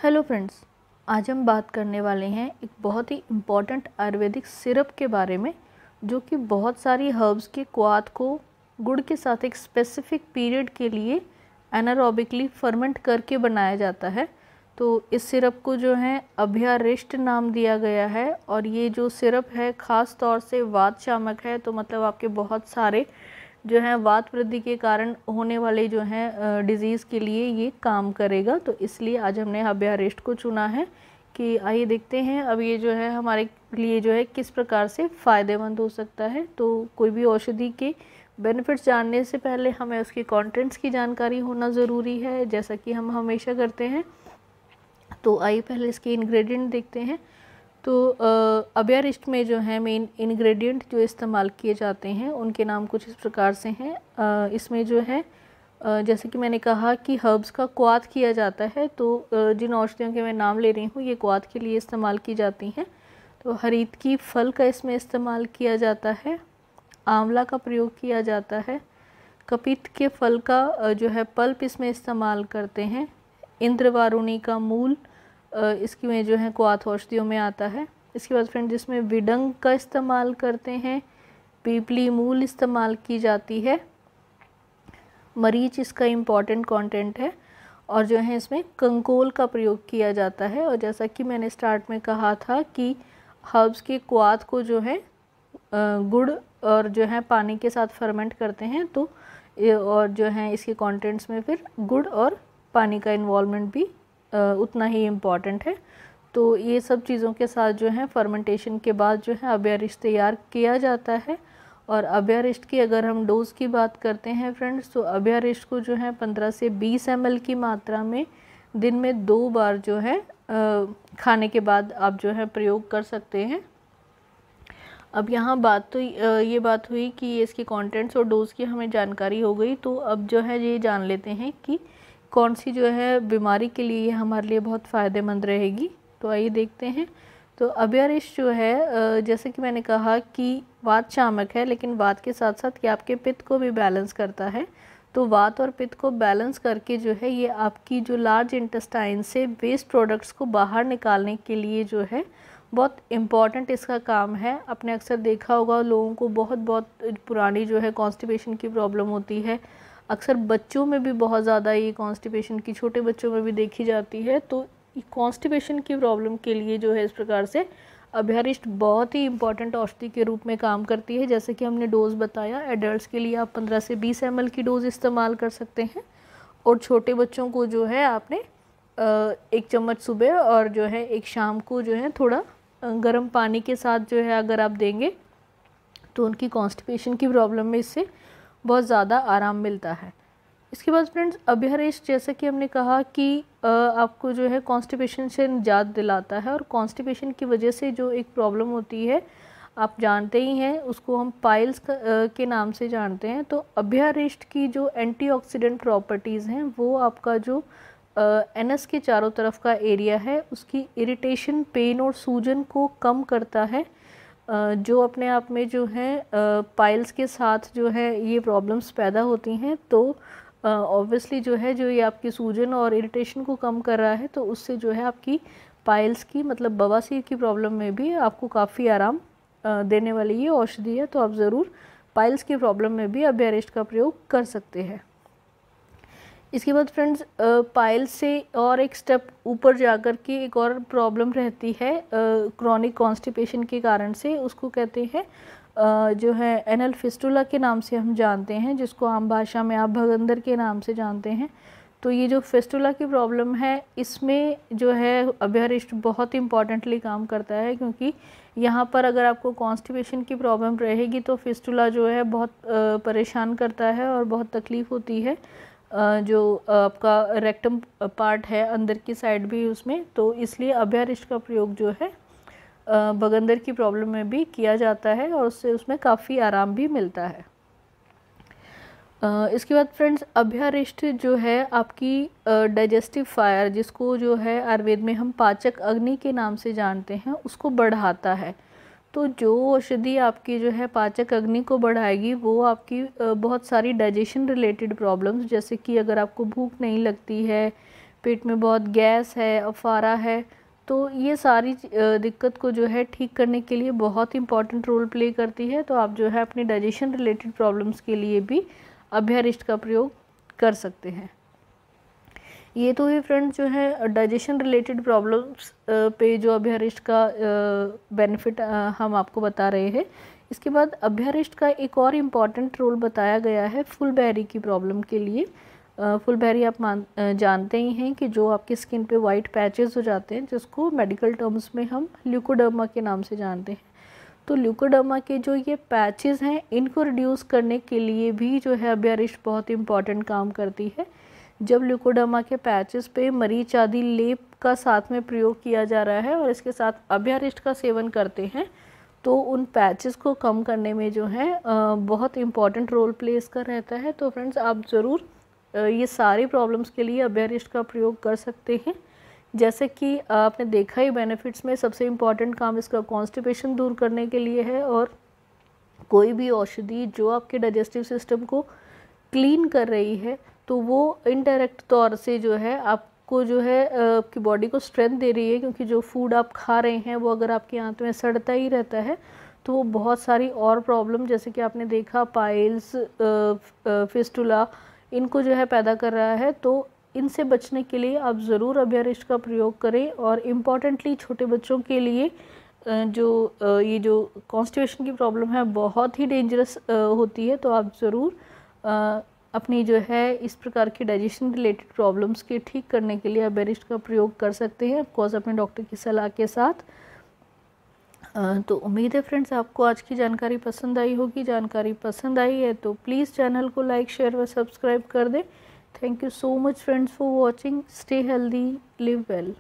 Hello friends, आज हम बात करने वाले हैं एक बहुत ही इम्पॉर्टेंट आयुर्वेदिक सिरप के बारे में, जो कि बहुत सारी हर्ब्स के क्वाथ को गुड़ के साथ एक स्पेसिफिक पीरियड के लिए एनारोबिकली फर्मेंट करके बनाया जाता है। तो इस सिरप को जो है अभ्यारिष्ट नाम दिया गया है और ये जो सिरप है ख़ास तौर से वात शामक है। तो मतलब आपके बहुत सारे जो है वात वृद्धि के कारण होने वाले जो हैं डिज़ीज़ के लिए ये काम करेगा। तो इसलिए आज हमने अभ्यारिष्ट को चुना है कि आइए देखते हैं अब ये जो है हमारे लिए जो है किस प्रकार से फ़ायदेमंद हो सकता है। तो कोई भी औषधि के बेनिफिट्स जानने से पहले हमें उसके कंटेंट्स की जानकारी होना ज़रूरी है, जैसा कि हम हमेशा करते हैं। तो आइए पहले इसके इंग्रेडिएंट देखते हैं। तो अभ्यारिष्ट में जो है मेन इंग्रेडिएंट जो इस्तेमाल किए जाते हैं उनके नाम कुछ इस प्रकार से हैं। इसमें जो है जैसे कि मैंने कहा कि हर्ब्स का क्वाथ किया जाता है। तो जिन औषधियों के मैं नाम ले रही हूँ ये क्वाथ के लिए इस्तेमाल की जाती हैं। तो हरीत की फल का इसमें इस्तेमाल किया जाता है, आंवला का प्रयोग किया जाता है, कपित के फल का जो है पल्प इसमें इस्तेमाल करते हैं, इंद्रवारुणी का मूल इसकी में जो है क्वाथ औषधियों में आता है। इसके बाद फ्रेंड जिसमें विडंग का इस्तेमाल करते हैं, पीपली मूल इस्तेमाल की जाती है, मरीच इसका इम्पॉर्टेंट कंटेंट है और जो है इसमें कंकोल का प्रयोग किया जाता है। और जैसा कि मैंने स्टार्ट में कहा था कि हर्ब्स के क्वाथ को जो है गुड़ और जो है पानी के साथ फर्मेंट करते हैं। तो और जो है इसके कंटेंट्स में फिर गुड़ और पानी का इन्वॉल्वमेंट भी उतना ही इम्पॉर्टेंट है। तो ये सब चीज़ों के साथ जो है फर्मेंटेशन के बाद जो है अभ्यारिष्ट तैयार किया जाता है। और अभ्यारिष्ट की अगर हम डोज़ की बात करते हैं फ्रेंड्स, तो अभ्यारिष्ट को जो है 15 से 20 ml की मात्रा में दिन में 2 बार जो है खाने के बाद आप जो है प्रयोग कर सकते हैं। अब यहाँ बात तो ये बात हुई कि इसके कंटेंट्स और डोज़ की हमें जानकारी हो गई। तो अब जो है ये जान लेते हैं कि कौन सी जो है बीमारी के लिए ये हमारे लिए बहुत फ़ायदेमंद रहेगी। तो आइए देखते हैं। तो अभ्यारिष्ट जो है जैसे कि मैंने कहा कि वात शामक है, लेकिन वात के साथ साथ ये आपके पित्त को भी बैलेंस करता है। तो वात और पित्त को बैलेंस करके जो है ये आपकी जो लार्ज इंटेस्टाइन से वेस्ट प्रोडक्ट्स को बाहर निकालने के लिए जो है बहुत इम्पॉर्टेंट इसका काम है। आपने अक्सर देखा होगा लोगों को बहुत पुरानी जो है कॉन्स्टिपेशन की प्रॉब्लम होती है। अक्सर बच्चों में भी बहुत ज़्यादा ये कॉन्स्टिपेशन की छोटे बच्चों में भी देखी जाती है। तो कॉन्स्टिपेशन की प्रॉब्लम के लिए जो है इस प्रकार से अभ्यारिष्ट बहुत ही इम्पॉर्टेंट औषधि के रूप में काम करती है। जैसे कि हमने डोज़ बताया, एडल्ट्स के लिए आप 15 से 20 ml की डोज़ इस्तेमाल कर सकते हैं और छोटे बच्चों को जो है आपने 1 चम्मच सुबह और जो है 1 शाम को जो है थोड़ा गर्म पानी के साथ जो है अगर आप देंगे तो उनकी कॉन्स्टिपेशन की प्रॉब्लम में इससे बहुत ज़्यादा आराम मिलता है। इसके बाद फ्रेंड्स अभ्यारिष्ट जैसे कि हमने कहा कि आपको जो है कॉन्स्टिपेशन से निजात दिलाता है। और कॉन्स्टिपेशन की वजह से जो एक प्रॉब्लम होती है आप जानते ही हैं, उसको हम पाइल्स के नाम से जानते हैं। तो अभ्यारिष्ट की जो एंटीऑक्सीडेंट प्रॉपर्टीज़ हैं वो आपका जो एनस के चारों तरफ का एरिया है उसकी इरिटेशन, पेन और सूजन को कम करता है। जो अपने आप में जो है पाइल्स के साथ जो है ये प्रॉब्लम्स पैदा होती हैं। तो ऑब्वियसली जो है जो ये आपकी सूजन और इरिटेशन को कम कर रहा है, तो उससे जो है आपकी पाइल्स की मतलब बवासीर की प्रॉब्लम में भी आपको काफ़ी आराम देने वाली ये औषधि है। तो आप ज़रूर पाइल्स की प्रॉब्लम में भी अभ्यारिष्ट का प्रयोग कर सकते हैं। इसके बाद फ्रेंड्स पाइल्स से और एक स्टेप ऊपर जाकर के एक और प्रॉब्लम रहती है क्रॉनिक कॉन्स्टिपेशन के कारण से, उसको कहते हैं जो है एनल फिस्टुला के नाम से हम जानते हैं, जिसको आम भाषा में आप भगंदर के नाम से जानते हैं। तो ये जो फिस्टुला की प्रॉब्लम है इसमें जो है अभ्यारिष्ट बहुत इंपॉर्टेंटली काम करता है, क्योंकि यहाँ पर अगर आपको कॉन्स्टिपेशन की प्रॉब्लम रहेगी तो फिस्टुला जो है बहुत परेशान करता है और बहुत तकलीफ़ होती है। जो आपका रेक्टम पार्ट है अंदर की साइड भी उसमें, तो इसलिए अभ्यारिष्ट का प्रयोग जो है भगंदर की प्रॉब्लम में भी किया जाता है और उससे उसमें काफ़ी आराम भी मिलता है। इसके बाद फ्रेंड्स अभ्यारिष्ट जो है आपकी डाइजेस्टिव फायर, जिसको जो है आयुर्वेद में हम पाचक अग्नि के नाम से जानते हैं, उसको बढ़ाता है। तो जो औषधि आपकी जो है पाचक अग्नि को बढ़ाएगी वो आपकी बहुत सारी डाइजेशन रिलेटेड प्रॉब्लम्स, जैसे कि अगर आपको भूख नहीं लगती है, पेट में बहुत गैस है, अफारा है, तो ये सारी दिक्कत को जो है ठीक करने के लिए बहुत इंपॉर्टेंट रोल प्ले करती है। तो आप जो है अपनी डाइजेशन रिलेटेड प्रॉब्लम्स के लिए भी अभ्यारिष्ट का प्रयोग कर सकते हैं। ये तो ये फ्रेंड्स जो है डाइजेशन रिलेटेड प्रॉब्लम्स पे जो अभ्यारिष्ट का बेनिफिट हम आपको बता रहे हैं। इसके बाद अभ्यारिष्ट का एक और इम्पॉर्टेंट रोल बताया गया है फुलबेरी की प्रॉब्लम के लिए। फुलबेरी आप जानते ही हैं कि जो आपकी स्किन पे वाइट पैचेस हो जाते हैं, जिसको मेडिकल टर्म्स में हम ल्यूकोडर्मा के नाम से जानते हैं। तो ल्यूकोडर्मा के जो ये पैचेस हैं, इनको रिड्यूस करने के लिए भी जो है अभ्यारिष्ट बहुत इंपॉर्टेंट काम करती है। जब ल्यूकोडर्मा के पैचेस पे मरीच आदि लेप का साथ में प्रयोग किया जा रहा है और इसके साथ अभ्यारिष्ट का सेवन करते हैं, तो उन पैचेस को कम करने में जो है बहुत इम्पॉर्टेंट रोल प्ले इसका रहता है। तो फ्रेंड्स आप ज़रूर ये सारी प्रॉब्लम्स के लिए अभ्यारिष्ट का प्रयोग कर सकते हैं। जैसे कि आपने देखा ही बेनिफिट्स में सबसे इम्पॉर्टेंट काम इसका कॉन्स्टिपेशन दूर करने के लिए है, और कोई भी औषधि जो आपके डाइजेस्टिव सिस्टम को क्लीन कर रही है, तो वो इनडायरेक्ट तौर से जो है आपको जो है आपकी बॉडी को स्ट्रेंथ दे रही है, क्योंकि जो फूड आप खा रहे हैं वो अगर आपके आंत में सड़ता ही रहता है तो वो बहुत सारी और प्रॉब्लम, जैसे कि आपने देखा पाइल्स, फिस्टुला, इनको जो है पैदा कर रहा है। तो इनसे बचने के लिए आप ज़रूर अभ्यारिष्ट का प्रयोग करें। और इम्पॉर्टेंटली छोटे बच्चों के लिए ये जो कॉन्स्टिपेशन की प्रॉब्लम है बहुत ही डेंजरस होती है, तो आप ज़रूर अपनी जो है इस प्रकार की डाइजेशन रिलेटेड प्रॉब्लम्स के ठीक करने के लिए अभ्यारिष्ट का प्रयोग कर सकते हैं, ऑफकोर्स अपने डॉक्टर की सलाह के साथ। तो उम्मीद है फ्रेंड्स आपको आज की जानकारी पसंद आई होगी। जानकारी पसंद आई है तो प्लीज़ चैनल को लाइक, शेयर व सब्सक्राइब कर दें। Thank you so much friends for watching. Stay healthy, live well.